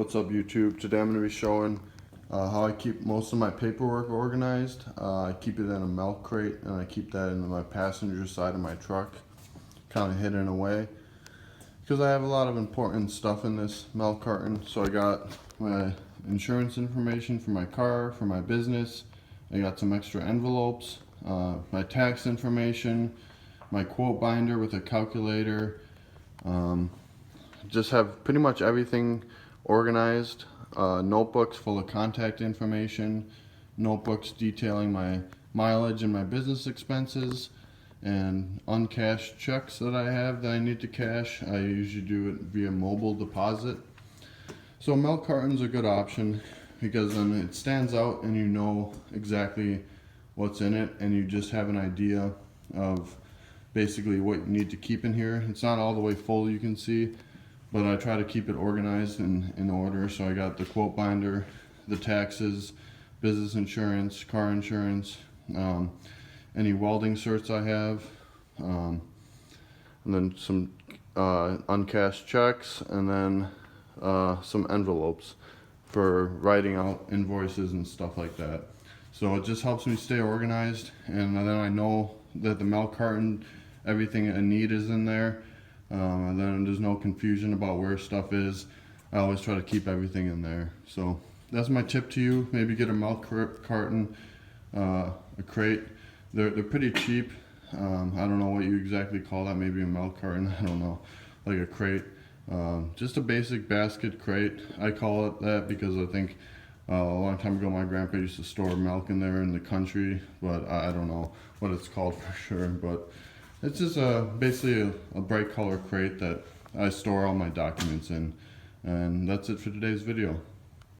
What's up YouTube? Today I'm going to be showing how I keep most of my paperwork organized. I keep it in a milk crate and I keep that in my passenger side of my truck, kind of hidden away, because I have a lot of important stuff in this milk carton. So I got my insurance information for my car, for my business. I got some extra envelopes, my tax information, my quote binder with a calculator. Just have pretty much everything organized. Notebooks full of contact information, notebooks detailing my mileage and my business expenses, and uncashed checks that I have that I need to cash. I usually do it via mobile deposit. So milk carton's a good option because then it stands out and you know exactly what's in it, and you just have an idea of basically what you need to keep in here. It's not all the way full, you can see, but I try to keep it organized and in order. So I got the quote binder, the taxes, business insurance, car insurance, any welding certs I have, and then some uncashed checks, and then some envelopes for writing out invoices and stuff like that. So it just helps me stay organized, and then I know that the milk carton, everything I need is in there. And then there's no confusion about where stuff is. I always try to keep everything in there. So that's my tip to you. Maybe get a milk carton, a crate. They're pretty cheap. I don't know what you exactly call that. Maybe a milk carton. I don't know. Like a crate. Just a basic basket crate. I call it that because I think a long time ago my grandpa used to store milk in there in the country, but I don't know what it's called for sure. But it's just basically a bright color crate that I store all my documents in. And that's it for today's video.